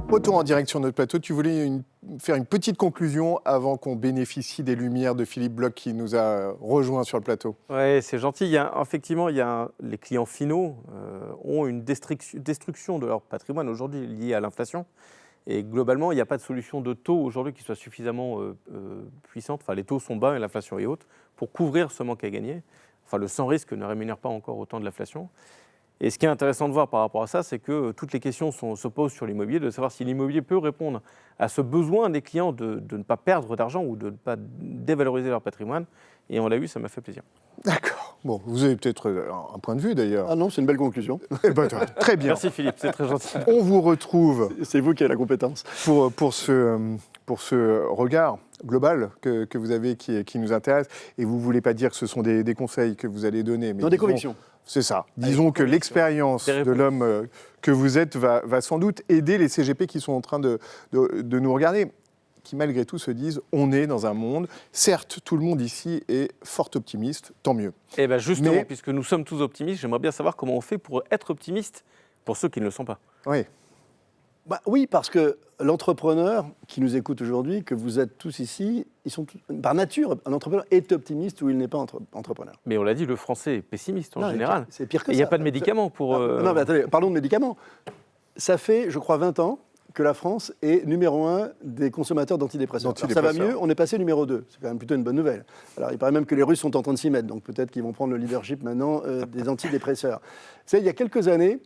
Retour en direct sur notre plateau. Tu voulais faire une petite conclusion avant qu'on bénéficie des lumières de Philippe Bloch qui nous a rejoints sur le plateau. Oui, c'est gentil. Effectivement, les clients finaux ont une destruction de leur patrimoine aujourd'hui liée à l'inflation. Et globalement, il n'y a pas de solution de taux aujourd'hui qui soit suffisamment puissante. Enfin, les taux sont bas et l'inflation est haute pour couvrir ce manque à gagner. Enfin, le sans risque ne rémunère pas encore autant de l'inflation. Et ce qui est intéressant de voir par rapport à ça, c'est que toutes les questions se posent sur l'immobilier, de savoir si l'immobilier peut répondre à ce besoin des clients de ne pas perdre d'argent ou de ne pas dévaloriser leur patrimoine. Et on l'a vu, ça m'a fait plaisir. D'accord. Bon, vous avez peut-être un point de vue d'ailleurs. Ah non, c'est une belle conclusion. Eh ben, très bien. Merci Philippe, c'est très gentil. On vous retrouve. C'est vous qui avez la compétence. Pour ce regard global que vous avez qui nous intéresse. Et vous ne voulez pas dire que ce sont des conseils que vous allez donner. Mais non, des convictions. C'est ça. Disons que l'expérience de l'homme que vous êtes va sans doute aider les CGP qui sont en train de nous regarder, qui malgré tout se disent on est dans un monde, certes tout le monde ici est fort optimiste, tant mieux. Et bien justement, puisque nous sommes tous optimistes, j'aimerais bien savoir comment on fait pour être optimiste pour ceux qui ne le sont pas. Oui. Oui, parce que l'entrepreneur qui nous écoute aujourd'hui, que vous êtes tous ici, par nature, un entrepreneur est optimiste ou il n'est pas entrepreneur. Mais on l'a dit, le français est pessimiste en général. C'est pire que ça. Il n'y a pas de médicaments pour... Non, mais attendez, parlons de médicaments. Ça fait, je crois, 20 ans que la France est numéro 1 des consommateurs d'antidépresseurs. Alors, ça va mieux, on est passé numéro 2. C'est quand même plutôt une bonne nouvelle. Alors, il paraît même que les Russes sont en train de s'y mettre, donc peut-être qu'ils vont prendre le leadership maintenant des antidépresseurs. Vous savez, il y a quelques années,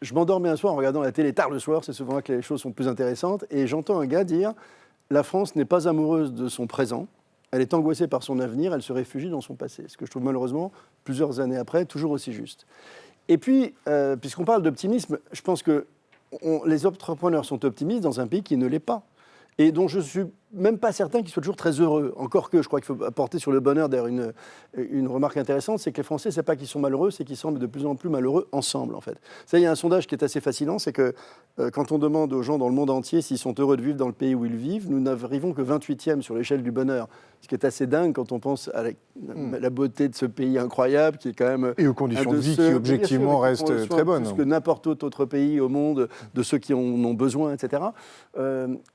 je m'endormais un soir en regardant la télé tard le soir, c'est souvent là que les choses sont plus intéressantes, et j'entends un gars dire « La France n'est pas amoureuse de son présent, elle est angoissée par son avenir, elle se réfugie dans son passé ». Ce que je trouve malheureusement, plusieurs années après, toujours aussi juste. Et puis, puisqu'on parle d'optimisme, je pense que les entrepreneurs sont optimistes dans un pays qui ne l'est pas, et dont je ne suis même pas certain qu'ils soient toujours très heureux. Encore que je crois qu'il faut apporter sur le bonheur, d'ailleurs, une remarque intéressante, c'est que les Français, ce n'est pas qu'ils sont malheureux, c'est qu'ils semblent de plus en plus malheureux ensemble, en fait. Ça, il y a un sondage qui est assez fascinant, c'est que quand on demande aux gens dans le monde entier s'ils sont heureux de vivre dans le pays où ils vivent, nous n'arrivons que 28e sur l'échelle du bonheur. Ce qui est assez dingue quand on pense à la beauté de ce pays incroyable, qui est quand même... Et aux conditions de vie qui, objectivement, restent très bonnes. Plus que n'importe autre pays au monde, de ceux qui en ont besoin, etc.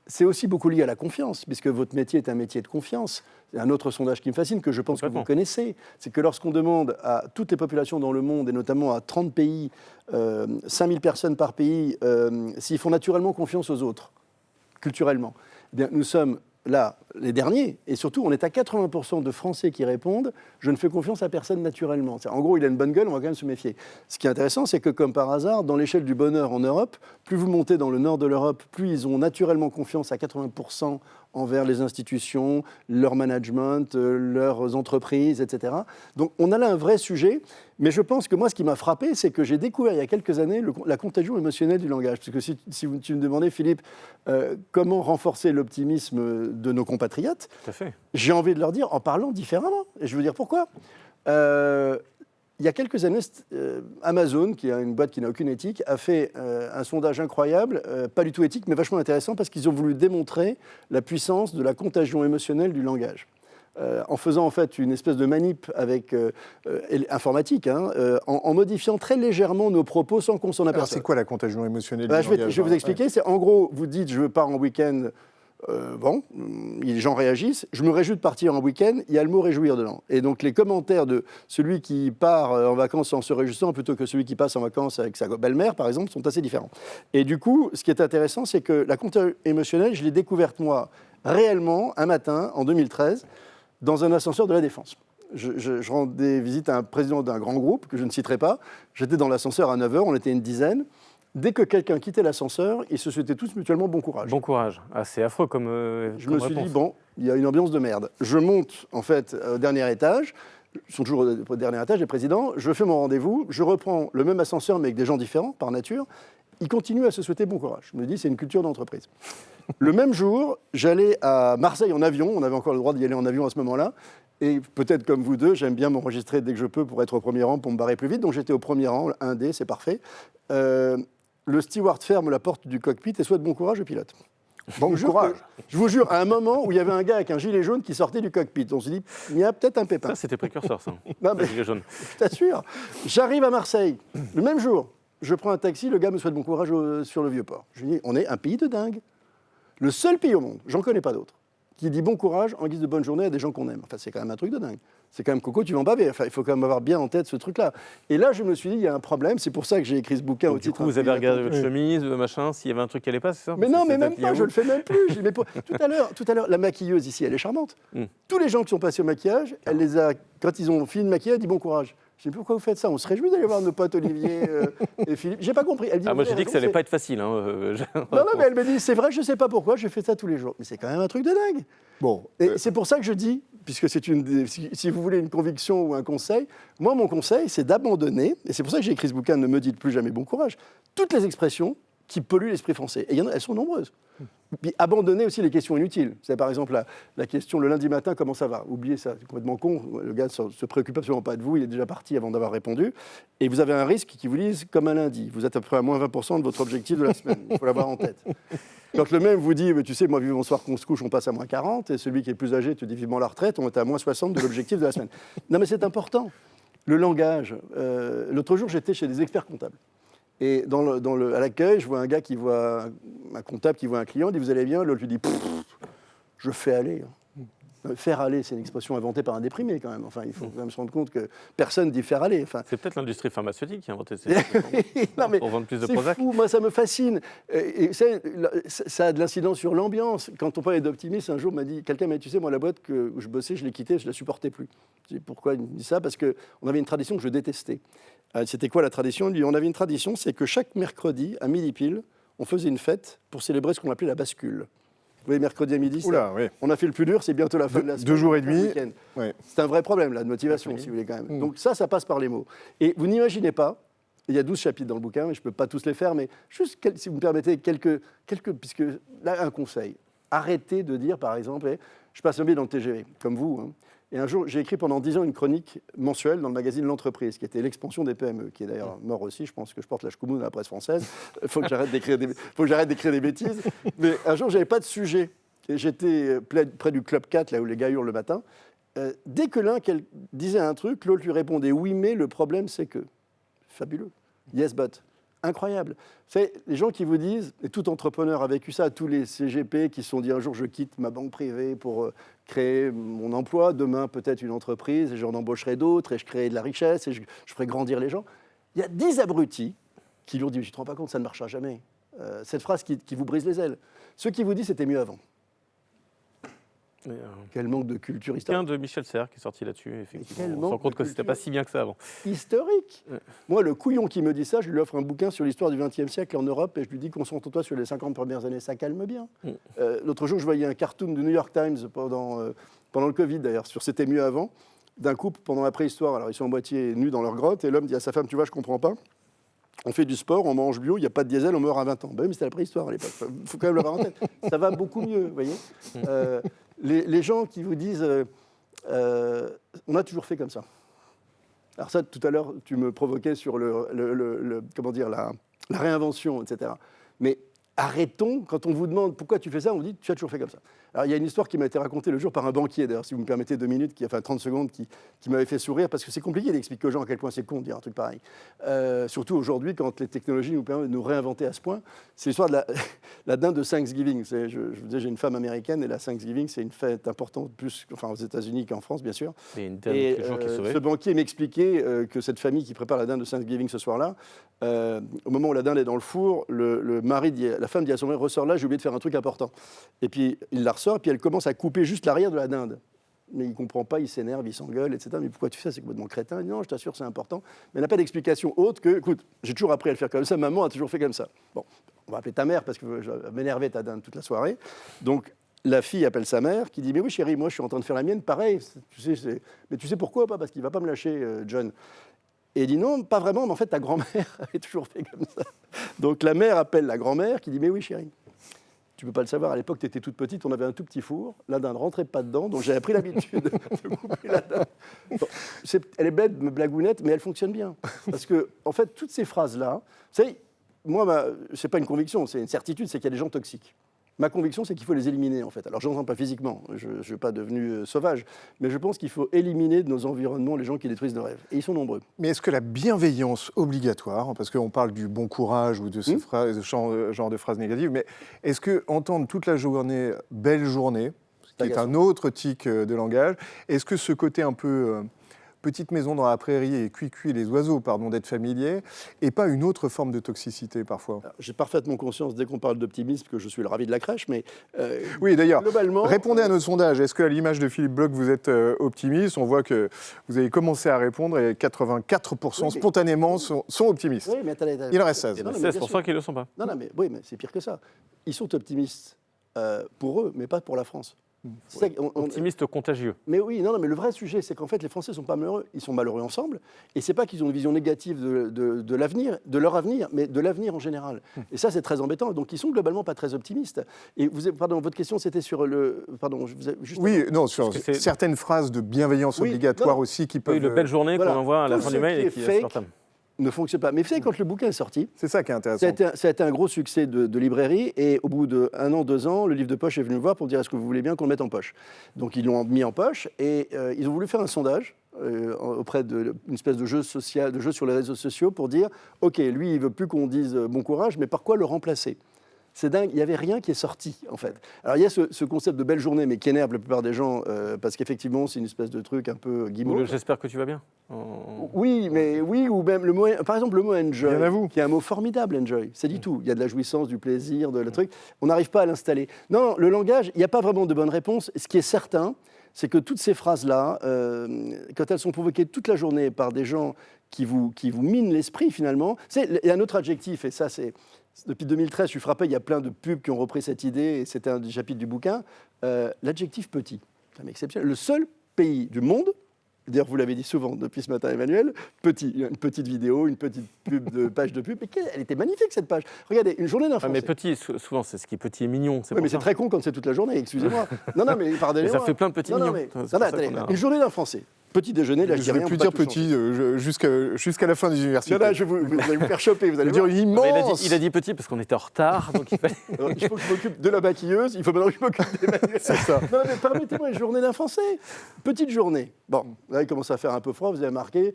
C'est aussi beaucoup lié à la confiance, puisque votre métier est un métier de confiance. C'est un autre sondage qui me fascine, que je pense que vous connaissez. C'est que lorsqu'on demande à toutes les populations dans le monde, et notamment à 30 pays, 5000 personnes par pays, s'ils font naturellement confiance aux autres, culturellement, eh bien, nous sommes là, les derniers, et surtout, on est à 80% de Français qui répondent « je ne fais confiance à personne naturellement ». En gros, il a une bonne gueule, on va quand même se méfier. Ce qui est intéressant, c'est que comme par hasard, dans l'échelle du bonheur en Europe, plus vous montez dans le nord de l'Europe, plus ils ont naturellement confiance à 80% envers les institutions, leur management, leurs entreprises, etc. Donc on a là un vrai sujet, mais je pense que moi, ce qui m'a frappé, c'est que j'ai découvert il y a quelques années la contagion émotionnelle du langage. Parce que si tu me demandais, Philippe, comment renforcer l'optimisme de nos compatriotes, j'ai envie de leur dire en parlant différemment. Et je veux dire pourquoi. Il y a quelques années, Amazon, qui est une boîte qui n'a aucune éthique, a fait un sondage incroyable, pas du tout éthique, mais vachement intéressant, parce qu'ils ont voulu démontrer la puissance de la contagion émotionnelle du langage. En faisant en fait une espèce de manip informatique, en modifiant très légèrement nos propos sans qu'on s'en aperçoive. Alors c'est quoi la contagion émotionnelle du langage ? Je vais vous expliquer. C'est en gros, vous dites je pars en week-end. Les gens réagissent, je me réjouis de partir en week-end, il y a le mot réjouir dedans. Et donc les commentaires de celui qui part en vacances en se réjouissant plutôt que celui qui passe en vacances avec sa belle-mère, par exemple, sont assez différents. Et du coup, ce qui est intéressant, c'est que la contagion émotionnelle, je l'ai découverte moi, réellement, un matin, en 2013, dans un ascenseur de la Défense. Je rendais visite à un président d'un grand groupe, que je ne citerai pas. J'étais dans l'ascenseur à 9h, on était une dizaine. Dès que quelqu'un quittait l'ascenseur, ils se souhaitaient tous mutuellement bon courage. Bon courage. Ah, c'est affreux comme Je me suis dit, bon, il y a une ambiance de merde. Je monte, en fait, au dernier étage. Ils sont toujours au dernier étage, les présidents. Je fais mon rendez-vous. Je reprends le même ascenseur, mais avec des gens différents, par nature. Ils continuent à se souhaiter bon courage. Je me dis, c'est une culture d'entreprise. Le même jour, j'allais à Marseille en avion. On avait encore le droit d'y aller en avion à ce moment-là. Et peut-être comme vous deux, j'aime bien m'enregistrer dès que je peux pour être au premier rang, pour me barrer plus vite. Donc j'étais au premier rang, 1D, c'est parfait. Le steward ferme la porte du cockpit et souhaite bon courage au pilote. Bon courage. Je vous jure, à un moment où il y avait un gars avec un gilet jaune qui sortait du cockpit, on se dit, il y a peut-être un pépin. Ça, c'était précurseur, ça. Non, mais, le gilet jaune. Je t'assure. J'arrive à Marseille, le même jour. Je prends un taxi, le gars me souhaite bon courage sur le Vieux-Port. Je lui dis, on est un pays de dingue. Le seul pays au monde, j'en connais pas d'autre, qui dit bon courage en guise de bonne journée à des gens qu'on aime. Enfin, c'est quand même un truc de dingue. C'est quand même Coco, tu vas en baver. Enfin, il faut quand même avoir bien en tête ce truc-là. Et là, je me suis dit, il y a un problème. C'est pour ça que j'ai écrit ce bouquin Donc, au titre. Du coup, vous avez regardé votre chemise, machin, s'il y avait un truc qui allait pas, c'est ça? Mais non, mais même pas, je le fais même plus. Je dis, mais tout à l'heure, la maquilleuse ici, elle est charmante. Tous les gens qui sont passés au maquillage, elle les a, quand ils ont fini de maquiller, elle dit bon courage. Je dis pourquoi vous faites ça? On se réjouit d'aller voir nos potes Olivier et Philippe. J'ai pas compris. Elle dit, moi j'ai dit que ça allait pas être facile. Non, mais elle me dit c'est vrai, je sais pas pourquoi, je fais ça tous les jours. Mais c'est quand même un truc de dingue. Bon, Et c'est pour ça que je dis, puisque c'est si vous voulez une conviction ou un conseil, moi mon conseil c'est d'abandonner, et c'est pour ça que j'ai écrit ce bouquin, Ne me dites plus jamais bon courage, toutes les expressions qui polluent l'esprit français. Et elles sont nombreuses. Puis abandonner aussi les questions inutiles. C'est par exemple la question le lundi matin, comment ça va? Oubliez ça, c'est complètement con. Le gars ne se préoccupe absolument pas de vous, il est déjà parti avant d'avoir répondu. Et vous avez un risque qui vous dise, comme un lundi, vous êtes à peu près à moins 20% de votre objectif de la semaine. Il faut l'avoir en tête. Quand le même vous dit, mais tu sais, moi, vivement soir qu'on se couche, on passe à moins 40, et celui qui est le plus âgé te dit vivement la retraite, on est à moins 60 de l'objectif de la semaine. Non, mais c'est important. Le langage. L'autre jour, j'étais chez des experts comptables. Et à l'accueil, je vois un gars qui voit un comptable qui voit un client, il dit vous allez bien, l'autre lui dit je fais aller. Faire aller, c'est une expression inventée par un déprimé quand même. Enfin, il faut quand même se rendre compte que personne dit faire aller. Enfin, c'est peut-être l'industrie pharmaceutique qui a inventé cette expression pour vendre plus de Prozac. C'est fou, moi ça me fascine. Et ça a de l'incidence sur l'ambiance. Quand on parlait d'optimisme, un jour quelqu'un m'a dit tu sais, moi la boîte où je bossais, je l'ai quittée, je la supportais plus. Je dis pourquoi il me dit ça? Parce qu'on avait une tradition que je détestais. C'était quoi la tradition? On avait une tradition, c'est que chaque mercredi, à midi pile, on faisait une fête pour célébrer ce qu'on appelait la bascule. Vous voyez, mercredi à midi, oui. On a fait le plus dur, c'est bientôt la fin de la semaine. 2 jours et demi. Ouais. C'est un vrai problème, là, de motivation, si vous voulez, quand même. Donc ça passe par les mots. Et vous n'imaginez pas, il y a 12 chapitres dans le bouquin, mais je ne peux pas tous les faire, mais juste, si vous me permettez, quelques puisque là, un conseil. Arrêtez de dire, par exemple, je passe un billet dans le TGV, comme vous, hein. Et un jour, j'ai écrit pendant 10 ans une chronique mensuelle dans le magazine L'Entreprise, qui était l'expansion des PME, qui est d'ailleurs mort aussi. Je pense que je porte la chkoumoune à la presse française. Il faut que j'arrête d'écrire des bêtises. Mais un jour, je n'avais pas de sujet. Et j'étais près du Club 4, là où les gars hurlent le matin. Dès que l'un disait un truc, l'autre lui répondait « Oui, mais le problème, c'est que… » Fabuleux. « Yes, but ». Incroyable. Vous savez, les gens qui vous disent, et tout entrepreneur a vécu ça, tous les CGP qui se sont dit un jour je quitte ma banque privée pour créer mon emploi, demain peut-être une entreprise, et j'en embaucherai d'autres, et je créerai de la richesse, et je ferai grandir les gens. Il y a 10 abrutis qui lui ont dit, je ne te rends pas compte, ça ne marchera jamais. Cette phrase qui vous brise les ailes. Ceux qui vous disent c'était mieux avant. Quel manque de culture historique. De Michel Serres qui est sorti là-dessus, effectivement. On se rend compte que c'était pas si bien que ça avant. Historique. Moi, le couillon qui me dit ça, je lui offre un bouquin sur l'histoire du XXe siècle en Europe et je lui dis concentre-toi sur les 50 premières années, ça calme bien. L'autre jour, je voyais un cartoon du New York Times pendant le Covid d'ailleurs, sur C'était mieux avant, d'un couple pendant la préhistoire. Alors ils sont à moitié nus dans leur grotte et l'homme dit à sa femme, tu vois, je comprends pas. On fait du sport, on mange bio, il n'y a pas de diesel, on meurt à 20 ans. Ben oui, mais c'était la préhistoire à l'époque. Il faut quand même l'avoir en tête. Ça va beaucoup mieux, vous voyez. Les gens qui vous disent on a toujours fait comme ça. Alors ça, tout à l'heure, tu me provoquais sur comment dire, la réinvention, etc. Mais arrêtons, quand on vous demande pourquoi tu fais ça, on vous dit tu as toujours fait comme ça. Alors il y a une histoire qui m'a été racontée le jour par un banquier, d'ailleurs, si vous me permettez 2 minutes, 30 secondes, qui m'avait fait sourire, parce que c'est compliqué d'expliquer aux gens à quel point c'est con de dire un truc pareil. Surtout aujourd'hui, quand les technologies nous permettent de nous réinventer à ce point. C'est l'histoire de la dinde de Thanksgiving. Je vous disais, j'ai une femme américaine, et la Thanksgiving, c'est une fête importante, plus aux États-Unis qu'en France, bien sûr. Et une dinde tous les jours qui est sauvée. Ce banquier m'expliquait que cette famille qui prépare la dinde de Thanksgiving ce soir-là, au moment où la dinde est dans le four, la femme dit à son mari, ressors là, j'ai oublié de faire un truc important. Et puis il la ressort, puis elle commence à couper juste l'arrière de la dinde. Mais il ne comprend pas, il s'énerve, il s'engueule, etc. Mais pourquoi tu fais ça? C'est complètement crétin. Il dit, non, je t'assure, c'est important. Mais elle n'a pas d'explication autre que, écoute, j'ai toujours appris à le faire comme ça, maman a toujours fait comme ça. Bon, on va appeler ta mère parce que je vais m'énerver ta dinde toute la soirée. Donc la fille appelle sa mère qui dit, mais oui chérie, moi je suis en train de faire la mienne, pareil. Mais tu sais pourquoi? Pas parce qu'il ne va pas me lâcher, John. Et il dit non, pas vraiment, mais en fait, ta grand-mère avait toujours fait comme ça. Donc la mère appelle la grand-mère qui dit, mais oui, chérie, tu ne peux pas le savoir, à l'époque, tu étais toute petite, on avait un tout petit four, la dinde ne rentrait pas dedans, donc j'avais pris l'habitude de couper la dinde. Bon, elle est bête, me blagounette, mais elle fonctionne bien. Parce que, en fait, toutes ces phrases-là, vous savez, moi, ce n'est pas une conviction, c'est une certitude, c'est qu'il y a des gens toxiques. Ma conviction, c'est qu'il faut les éliminer, en fait. Alors, je n'entends pas physiquement, je ne suis pas devenu sauvage, mais je pense qu'il faut éliminer de nos environnements les gens qui détruisent nos rêves. Et ils sont nombreux. Mais est-ce que la bienveillance obligatoire, parce qu'on parle du bon courage ou de ce genre de phrases négatives, mais est-ce que entendre toute la journée « belle journée », qui est un autre tic de langage, est-ce que ce côté un peu... petite maison dans la prairie et cuit les oiseaux, pardon d'être familier, et pas une autre forme de toxicité parfois? J'ai parfaitement conscience, dès qu'on parle d'optimisme, que je suis le ravi de la crèche, mais... oui, d'ailleurs, globalement, répondez à nos sondages. Est-ce qu'à l'image de Philippe Bloch, vous êtes optimiste? On voit que vous avez commencé à répondre et 84% spontanément sont optimistes. Oui, mais attendez, Il en reste 16. Il y a 16% qui ne le sont pas. Non, mais oui, mais c'est pire que ça. Ils sont optimistes pour eux, mais pas pour la France. Ouais. Optimiste contagieux. Mais oui, non, mais le vrai sujet, c'est qu'en fait, les Français ne sont pas malheureux. Ils sont malheureux ensemble. Et ce n'est pas qu'ils ont une vision négative de l'avenir, de leur avenir, mais de l'avenir en général. Et ça, c'est très embêtant. Donc, ils sont globalement pas très optimistes. Et pardon, votre question, c'était sur le... Pardon, juste oui, non, sur certaines phrases de bienveillance obligatoire aussi qui peuvent... Oui, le belle journée qu'on envoie à la fin du mail et qui est ne fonctionne pas. Mais vous savez, quand le bouquin est sorti, c'est ça qui est intéressant. Ça a été un gros succès de librairie, et au bout d'1 an, 2 ans, le livre de poche est venu me voir pour dire est-ce que vous voulez bien qu'on le mette en poche. Donc ils l'ont mis en poche, et ils ont voulu faire un sondage auprès d'une espèce de jeu social, de jeu sur les réseaux sociaux pour dire ok, lui il veut plus qu'on dise bon courage, mais par quoi le remplacer? C'est dingue, il n'y avait rien qui est sorti, en fait. Alors, il y a ce concept de belle journée, mais qui énerve la plupart des gens, parce qu'effectivement, c'est une espèce de truc un peu guimauve. J'espère que tu vas bien. Oui, mais oui, ou même le mot, par exemple, le mot enjoy, qui est un mot formidable, enjoy. Ça dit tout. Il y a de la jouissance, du plaisir, de le truc. On n'arrive pas à l'installer. Non, le langage, il n'y a pas vraiment de bonne réponse. Ce qui est certain, c'est que toutes ces phrases-là, quand elles sont provoquées toute la journée par des gens qui vous minent l'esprit, finalement, il y a un autre adjectif, et ça, c'est... Depuis 2013, je suis frappé, il y a plein de pubs qui ont repris cette idée, et c'était un des chapitres du bouquin, l'adjectif petit. C'est exceptionnel. Le seul pays du monde, d'ailleurs vous l'avez dit souvent depuis ce matin Emmanuel, petit. Il y a une petite vidéo, une petite page de pub, mais elle était magnifique cette page. Regardez, une journée d'un Français. Mais petit, souvent c'est ce qui est petit et mignon. Oui, mais c'est très con quand c'est toute la journée, excusez-moi. Non, mais pardonnez-moi. Ça fait plein de petits mignons. Une journée d'un Français. Petit déjeuner, là, je ne vais plus dire petit jusqu'à la fin des universités. Là, vous allez vous faire choper, vous allez dire immense. Il a dit petit parce qu'on était en retard, donc il fallait... Il faut que je m'occupe de la maquilleuse, il faut maintenant que je m'occupe d'Emmanuel. C'est ça. Non, mais permettez-moi une journée d'un Français. Petite journée. Bon, là, il commence à faire un peu froid, vous avez marqué.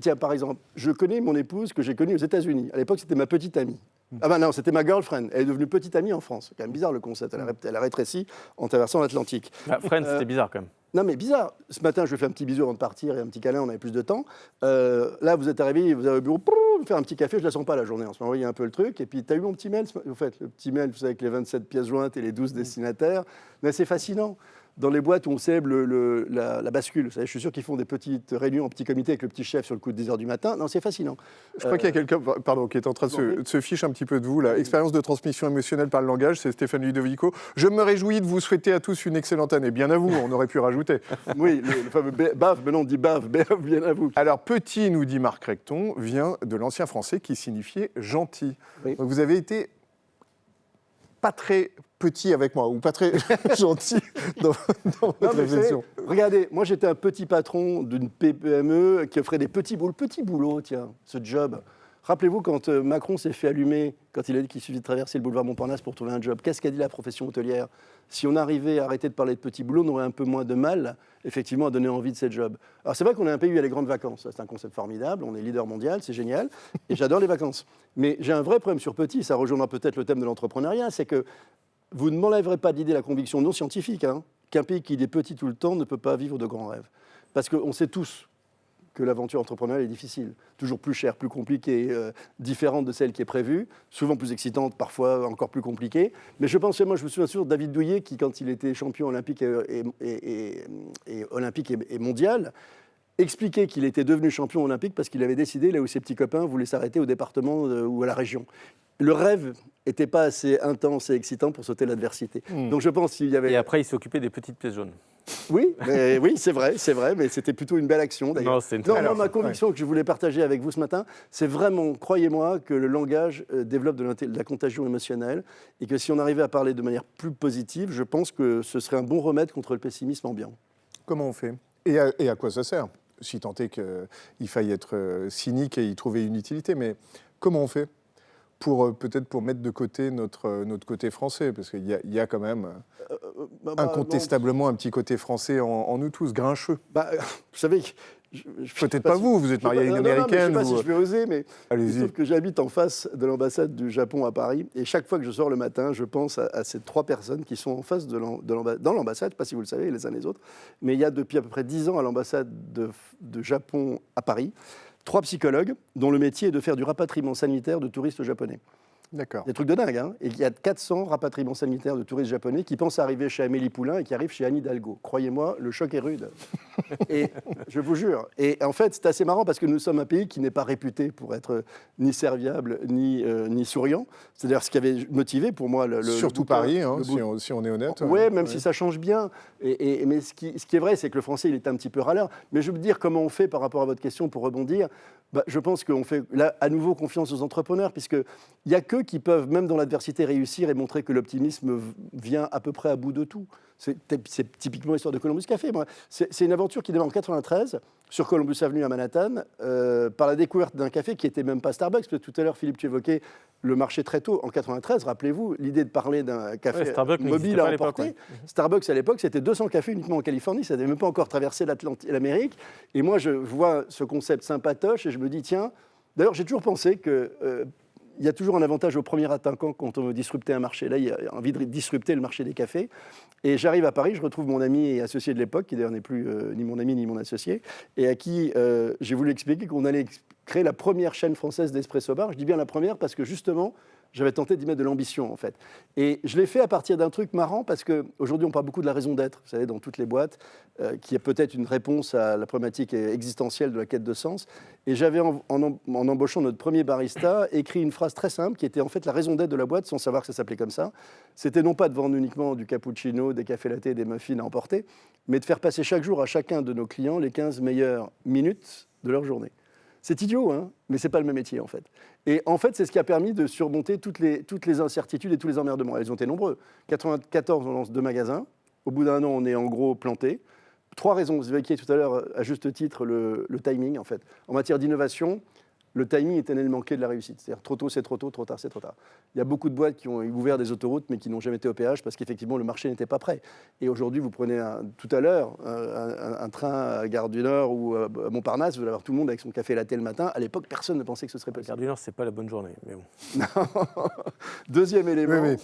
Tiens, par exemple, je connais mon épouse que j'ai connue aux États-Unis. À l'époque, c'était ma petite amie. Ah ben non, c'était ma girlfriend. Elle est devenue petite amie en France. C'est quand même bizarre le concept. Elle a rétréci en traversant l'Atlantique. Friend, c'était bizarre quand même. Non mais bizarre. Ce matin, je lui fais un petit bisou avant de partir et un petit câlin, on avait plus de temps. Là, vous êtes arrivé, vous avez au bureau, vous faire un petit café, je la sens pas la journée. On se envoyé un peu le truc. Et puis, tu as eu mon petit mail, vous faites le petit mail, vous savez, avec les 27 pièces jointes et les 12 destinataires. Mais c'est fascinant. Dans les boîtes où on cèle la bascule, vous savez, je suis sûr qu'ils font des petites réunions en petit comité avec le petit chef sur le coup de 10h du matin. Non, c'est fascinant. Je crois qu'il y a quelqu'un qui est en train de se fiche un petit peu de vous. Expérience de transmission émotionnelle par le langage, c'est Stéphane Ludovico. Je me réjouis de vous souhaiter à tous une excellente année. Bien à vous, on aurait pu rajouter. Oui, le fameux bave, maintenant on dit bave, bien à vous. Alors, petit, nous dit Marc Recton, vient de l'ancien français qui signifiait gentil. Oui. Donc, vous avez été pas très petit avec moi, ou pas très gentil dans votre réflexion. Regardez, moi j'étais un petit patron d'une PME qui offrait des petits boulots. Petit boulot, tiens, ce job. Rappelez-vous quand Macron s'est fait allumer, quand il a dit qu'il suffit de traverser le boulevard Montparnasse pour trouver un job, qu'est-ce qu'a dit la profession hôtelière? Si on arrivait à arrêter de parler de petits boulots, on aurait un peu moins de mal, effectivement, à donner envie de ces jobs. Alors c'est vrai qu'on est un pays où il y a les grandes vacances, c'est un concept formidable, on est leader mondial, c'est génial, et j'adore les vacances. Mais j'ai un vrai problème sur petit, ça rejoindra peut-être le thème de l'entrepreneuriat, c'est que vous ne m'enlèverez pas d'idée la conviction non scientifique, qu'un pays qui est petit tout le temps ne peut pas vivre de grands rêves. Parce qu'on sait tous que l'aventure entrepreneuriale est difficile, toujours plus chère, plus compliquée, différente de celle qui est prévue, souvent plus excitante, parfois encore plus compliquée. Mais je pense, moi je me souviens toujours de David Douillet, qui quand il était champion olympique et mondial, expliquait qu'il était devenu champion olympique parce qu'il avait décidé, là où ses petits copains voulaient s'arrêter au département ou à la région. Le rêve n'était pas assez intense et excitant pour sauter l'adversité. Donc je pense qu'il y avait... Et après, il s'est occupé des petites pièces jaunes. Oui, c'est vrai, mais c'était plutôt une belle action d'ailleurs. Non, ma conviction que je voulais partager avec vous ce matin, c'est vraiment, croyez-moi, que le langage développe de la contagion émotionnelle et que si on arrivait à parler de manière plus positive, je pense que ce serait un bon remède contre le pessimisme ambiant. Comment on fait ? Et à quoi ça sert ? Si tant est qu'il faille être cynique et y trouver une utilité, mais comment on fait peut-être pour mettre de côté notre côté français, parce qu'il y a quand même incontestablement un petit côté français en nous tous, grincheux. Vous savez, peut-être pas vous, vous êtes marié à une Américaine. Je ne sais pas si je vais oser, mais il se trouve Allez-y. que j'habite en face de l'ambassade du Japon à Paris, et chaque fois que je sors le matin, je pense à ces 3 personnes qui sont en face dans l'ambassade, je ne sais pas si vous le savez, les uns les autres, mais il y a depuis à peu près 10 ans à l'ambassade de Japon à Paris, 3 psychologues dont le métier est de faire du rapatriement sanitaire de touristes japonais. D'accord. Des trucs de dingue, hein. Et il y a 400 rapatriements sanitaires de touristes japonais qui pensent arriver chez Amélie Poulain et qui arrivent chez Anne Hidalgo. Croyez-moi, le choc est rude. Et je vous jure. Et en fait, c'est assez marrant parce que nous sommes un pays qui n'est pas réputé pour être ni serviable, ni souriant. C'est-à-dire ce qui avait motivé pour moi Surtout Paris, hein, si on est honnête. Oui, même si ça change bien. Mais ce qui est vrai, c'est que le français, il est un petit peu râleur. Mais je veux dire comment on fait par rapport à votre question pour rebondir. Je pense qu'on fait là à nouveau confiance aux entrepreneurs, puisqu'il n'y a qu'eux qui peuvent, même dans l'adversité, réussir et montrer que l'optimisme vient à peu près à bout de tout. C'est typiquement l'histoire de Columbus Café. C'est une aventure qui démarre en 93 sur Columbus Avenue à Manhattan, par la découverte d'un café qui n'était même pas Starbucks. Parce que tout à l'heure, Philippe, tu évoquais le marché très tôt. En 93, rappelez-vous, l'idée de parler d'un café mobile à emporter. Starbucks, à l'époque, c'était 200 cafés uniquement en Californie. Ça n'avait même pas encore traversé l'Amérique. Et moi, je vois ce concept sympatoche et je me dis, tiens, d'ailleurs, j'ai toujours pensé que... il y a toujours un avantage au premier attaquant quand on veut disrupter un marché. Là, il y a envie de disrupter le marché des cafés. Et j'arrive à Paris, je retrouve mon ami et associé de l'époque, qui d'ailleurs n'est plus ni mon ami ni mon associé, et à qui j'ai voulu expliquer qu'on allait créer la première chaîne française d'espresso bar. Je dis bien la première parce que justement, j'avais tenté d'y mettre de l'ambition, en fait. Et je l'ai fait à partir d'un truc marrant, parce qu'aujourd'hui, on parle beaucoup de la raison d'être, vous savez, dans toutes les boîtes, qui est peut-être une réponse à la problématique existentielle de la quête de sens. Et j'avais, en embauchant notre premier barista, écrit une phrase très simple, qui était en fait la raison d'être de la boîte, sans savoir que ça s'appelait comme ça. C'était non pas de vendre uniquement du cappuccino, des cafés latte, des muffins à emporter, mais de faire passer chaque jour à chacun de nos clients les 15 meilleures minutes de leur journée. C'est idiot, hein, mais ce n'est pas le même métier, en fait. Et en fait, c'est ce qui a permis de surmonter toutes les incertitudes et tous les emmerdements. Elles ont été nombreux. 94, on lance 2 magasins. Au bout d'un an, on est en gros planté. 3 raisons. Vous évoquiez tout à l'heure, à juste titre, le timing, en fait. En matière d'innovation, le timing est un élément clé de la réussite. C'est-à-dire, trop tôt, c'est trop tôt, trop tard, c'est trop tard. Il y a beaucoup de boîtes qui ont ouvert des autoroutes, mais qui n'ont jamais été au péage parce qu'effectivement, le marché n'était pas prêt. Et aujourd'hui, vous prenez tout à l'heure un train à Gare du Nord ou à Montparnasse, vous allez avoir tout le monde avec son café latte le matin. À l'époque, personne ne pensait que ce serait possible. Gare du Nord, c'est pas la bonne journée, mais bon. Deuxième élément, Oui.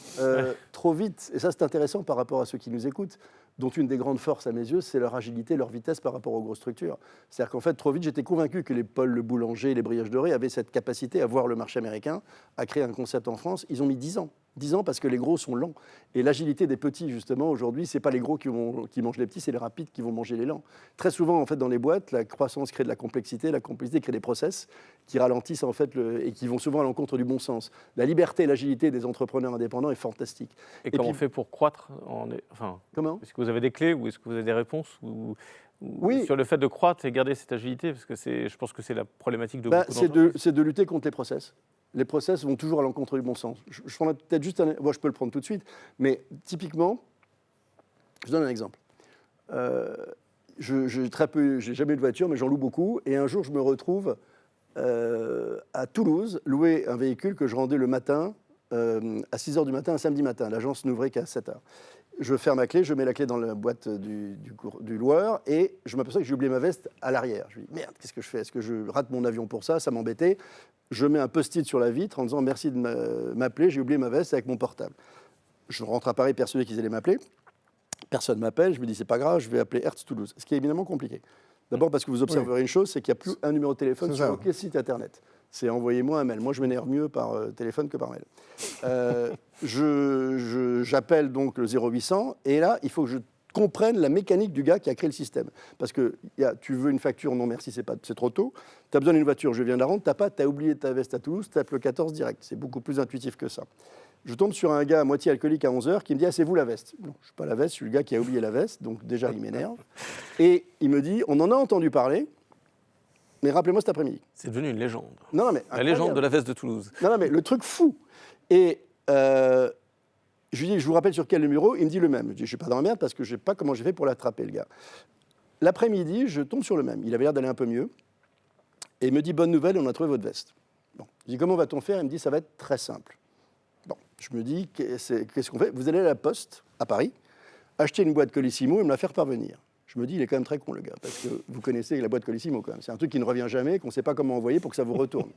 trop vite, et ça c'est intéressant par rapport à ceux qui nous écoutent, dont une des grandes forces à mes yeux, c'est leur agilité, leur vitesse par rapport aux grosses structures. C'est-à-dire qu'en fait, trop vite, j'étais convaincu que les Paul Le Boulanger, les Brioches Dorées avaient cette capacité à voir le marché américain, à créer un concept en France. Ils ont mis 10 ans. 10 ans parce que les gros sont lents. Et l'agilité des petits, justement, aujourd'hui, c'est pas les gros qui mangent les petits, c'est les rapides qui vont manger les lents. Très souvent, en fait, dans les boîtes, la croissance crée de la complexité crée des process qui ralentissent, en fait, et qui vont souvent à l'encontre du bon sens. La liberté et l'agilité des entrepreneurs indépendants est fantastique. Et comment on fait pour croître Comment ? Est-ce que vous avez des clés ou est-ce que vous avez des réponses Oui. Sur le fait de croître et garder cette agilité, parce que je pense que c'est la problématique de beaucoup d'entreprises. C'est de lutter contre les process. Les process vont toujours à l'encontre du bon sens. Je prends peut-être juste je peux le prendre tout de suite, mais typiquement, je donne un exemple. J'ai jamais eu de voiture, mais j'en loue beaucoup. Et un jour, je me retrouve à Toulouse, louer un véhicule que je rendais le matin, à 6h du matin, un samedi matin. L'agence n'ouvrait qu'à 7h. Je ferme ma clé, je mets la clé dans la boîte du loueur et je m'aperçois que j'ai oublié ma veste à l'arrière. Je me dis, merde, qu'est-ce que je fais ? Est-ce que je rate mon avion pour ça ? Ça m'embêtait. Je mets un post-it sur la vitre en disant merci de m'appeler, j'ai oublié ma veste avec mon portable. Je rentre à Paris persuadé qu'ils allaient m'appeler. Personne ne m'appelle, je me dis c'est pas grave, je vais appeler Hertz Toulouse. Ce qui est évidemment compliqué. D'abord parce que vous observerez une chose, c'est qu'il n'y a plus un numéro de téléphone sur aucun site internet. C'est envoyez-moi un mail. Moi, je m'énerve mieux par téléphone que par mail. J'appelle donc le 0800 et là, il faut que je comprenne la mécanique du gars qui a créé le système. Parce que tu veux une facture, non merci, c'est trop tôt. Tu as besoin d'une voiture, je viens de la rendre. Tu as oublié ta veste à Toulouse, tu appelles le 14 direct. C'est beaucoup plus intuitif que ça. Je tombe sur un gars à moitié alcoolique à 11h qui me dit « Ah, c'est vous la veste ?» Non, je ne suis pas la veste, je suis le gars qui a oublié la veste. Donc déjà, il m'énerve. Et il me dit « On en a entendu parler, mais rappelez-moi cet après-midi. » C'est devenu une légende. Non, mais la légende de la veste de Toulouse. Non, mais le truc fou. Et je lui dis « Je vous rappelle sur quel numéro ?» Il me dit le même. Je dis « Je ne suis pas dans la merde parce que je ne sais pas comment j'ai fait pour l'attraper, le gars. » L'après-midi, je tombe sur le même. Il avait l'air d'aller un peu mieux. Et il me dit « Bonne nouvelle, on a trouvé votre veste. » Bon. Je dis, comment va-t-on faire? Il me dit, ça va être très simple. Bon, je me dis, qu'est-ce qu'on fait? Vous allez à la poste, à Paris, acheter une boîte Colissimo et me la faire parvenir. Je me dis, il est quand même très con, le gars, parce que vous connaissez la boîte Colissimo, quand même. C'est un truc qui ne revient jamais, qu'on ne sait pas comment envoyer pour que ça vous retourne.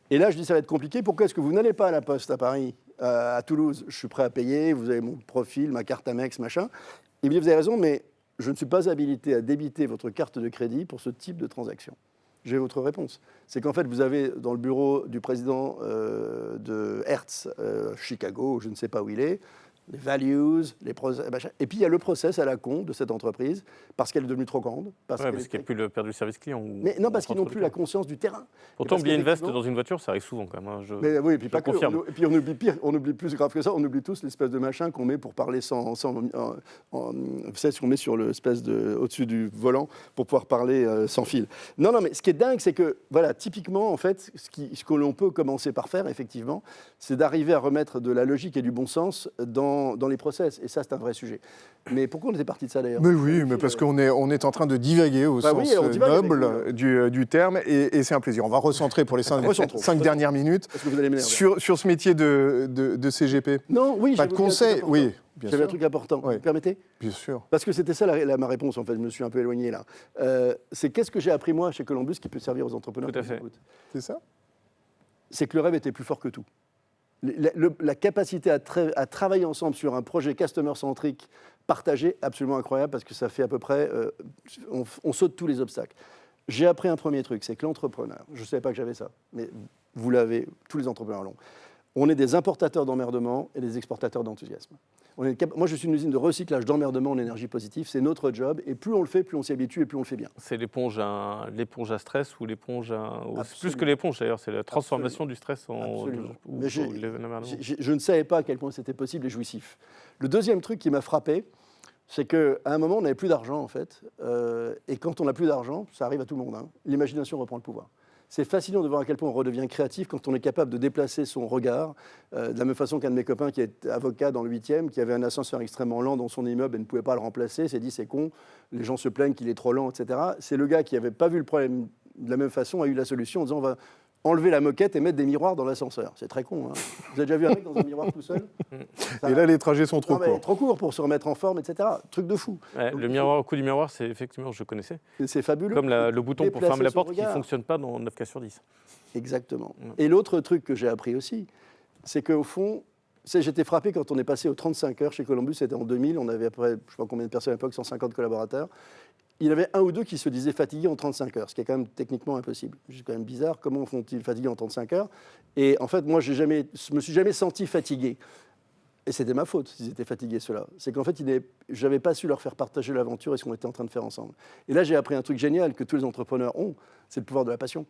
Et là, je dis, ça va être compliqué. Pourquoi est-ce que vous n'allez pas à la poste à Paris, à Toulouse? Je suis prêt à payer, vous avez mon profil, ma carte Amex, machin. Il me dit, vous avez raison, mais je ne suis pas habilité à débiter votre carte de crédit pour ce type de transaction. J'ai votre réponse. C'est qu'en fait, vous avez dans le bureau du président de Hertz, Chicago, je ne sais pas où il est, les values, les process, machin. Et puis il y a le process à la con de cette entreprise, parce qu'elle est devenue trop grande. Parce qu'elle n'a plus perdu le service client. Mais non, parce qu'ils n'ont plus la conscience du terrain. Pourtant, oublier une veste dans une voiture, ça arrive souvent quand même. Hein, mais oui, et puis pas confirme. Et puis on oublie pire, on oublie plus grave que ça, on oublie tous l'espèce de machin qu'on met pour parler vous savez, ce qu'on met sur l'espèce de au-dessus du volant pour pouvoir parler sans fil. Non, mais ce qui est dingue, c'est que voilà, typiquement, en fait, ce que l'on peut commencer par faire, effectivement, c'est d'arriver à remettre de la logique et du bon sens dans les process. Et ça, c'est un vrai sujet. Mais pourquoi on était parti de ça, d'ailleurs? Mais oui, mais parce qu'on est en train de divaguer au sens noble du terme, et c'est un plaisir. On va recentrer pour les 5 dernières minutes sur ce métier de CGP. Non, oui, pas de conseils. Oui, bien sûr. J'avais un truc important. Vous me permettez? Bien sûr. Parce que c'était ça ma réponse, en fait. Je me suis un peu éloigné, là. C'est qu'est-ce que j'ai appris, moi, chez Columbus, qui peut servir aux entrepreneurs? Tout à fait. C'est ça? C'est que le rêve était plus fort que tout. La capacité à travailler ensemble sur un projet customer-centrique partagé, absolument incroyable, parce que ça fait à peu près... on saute tous les obstacles. J'ai appris un premier truc, c'est que l'entrepreneur, je ne savais pas que j'avais ça, mais vous l'avez, tous les entrepreneurs l'ont. On est des importateurs d'emmerdement et des exportateurs d'enthousiasme. Moi, je suis une usine de recyclage d'emmerdement en énergie positive. C'est notre job. Et plus on le fait, plus on s'y habitue et plus on le fait bien. C'est l'éponge à stress ou l'éponge à... Plus que l'éponge, d'ailleurs. C'est la transformation du stress en... Mais je ne savais pas à quel point c'était possible et jouissif. Le deuxième truc qui m'a frappé, c'est qu'à un moment, on n'avait plus d'argent, en fait. Et quand on n'a plus d'argent, ça arrive à tout le monde, hein, l'imagination reprend le pouvoir. C'est fascinant de voir à quel point on redevient créatif quand on est capable de déplacer son regard. De la même façon qu'un de mes copains qui est avocat dans le 8e, qui avait un ascenseur extrêmement lent dans son immeuble et ne pouvait pas le remplacer, s'est dit c'est con, les gens se plaignent qu'il est trop lent, etc. C'est le gars qui n'avait pas vu le problème de la même façon, a eu la solution en disant on va enlever la moquette et mettre des miroirs dans l'ascenseur. C'est très con. Hein. Vous avez déjà vu un mec dans un miroir tout seul? Et là, les trajets sont trop courts. Trop courts pour se remettre en forme, etc. Truc de fou. Ouais, le coup du miroir, c'est effectivement, je connaissais. C'est fabuleux. Comme le bouton pour fermer la porte qui ne fonctionne pas dans 9 cas sur 10. Exactement. Et l'autre truc que j'ai appris aussi, c'est qu'au fond, j'étais frappé quand on est passé aux 35 heures chez Columbus, c'était en 2000, on avait à peu près, je ne sais pas combien de personnes à l'époque, 150 collaborateurs. Il y avait un ou deux qui se disaient fatigués en 35 heures, ce qui est quand même techniquement impossible. C'est quand même bizarre, comment font-ils fatigués en 35 heures? Et en fait, moi, je me suis jamais senti fatigué. Et c'était ma faute s'ils étaient fatigués, ceux-là. C'est qu'en fait, je n'avais pas su leur faire partager l'aventure et ce qu'on était en train de faire ensemble. Et là, j'ai appris un truc génial que tous les entrepreneurs ont, c'est le pouvoir de la passion.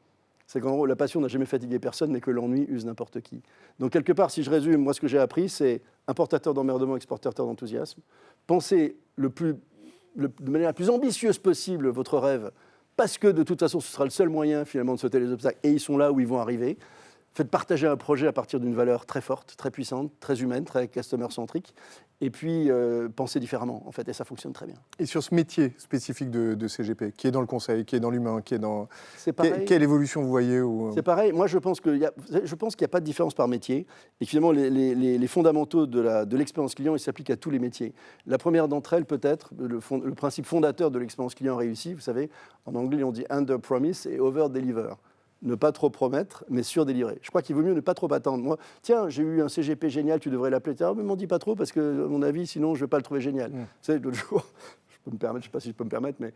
C'est qu'en gros, la passion n'a jamais fatigué personne, mais que l'ennui use n'importe qui. Donc, quelque part, si je résume, moi, ce que j'ai appris, c'est importateur d'emmerdement, exportateur d'enthousiasme. Pensez de manière la plus ambitieuse possible votre rêve, parce que de toute façon, ce sera le seul moyen, finalement, de sauter les obstacles, et ils sont là où ils vont arriver. Faites partager un projet à partir d'une valeur très forte, très puissante, très humaine, très customer-centrique, et puis pensez différemment, en fait, et ça fonctionne très bien. Et sur ce métier spécifique de CGP, qui est dans le conseil, qui est dans l'humain, qui est dans... C'est pareil. Quelle évolution vous voyez C'est pareil. Moi, je pense qu'il n'y a pas de différence par métier, et finalement, les fondamentaux de l'expérience client, ils s'appliquent à tous les métiers. La première d'entre elles, peut-être, le principe fondateur de l'expérience client réussie, vous savez, en anglais, on dit under promise et over deliver. Ne pas trop promettre, mais surdélivrer. Je crois qu'il vaut mieux ne pas trop attendre. Moi, tiens, j'ai eu un CGP génial, tu devrais l'appeler. Ah, mais m'en dis pas trop, parce que, à mon avis, sinon, je ne vais pas le trouver génial. Vous savez, l'autre jour, je ne sais pas si je peux me permettre, mais...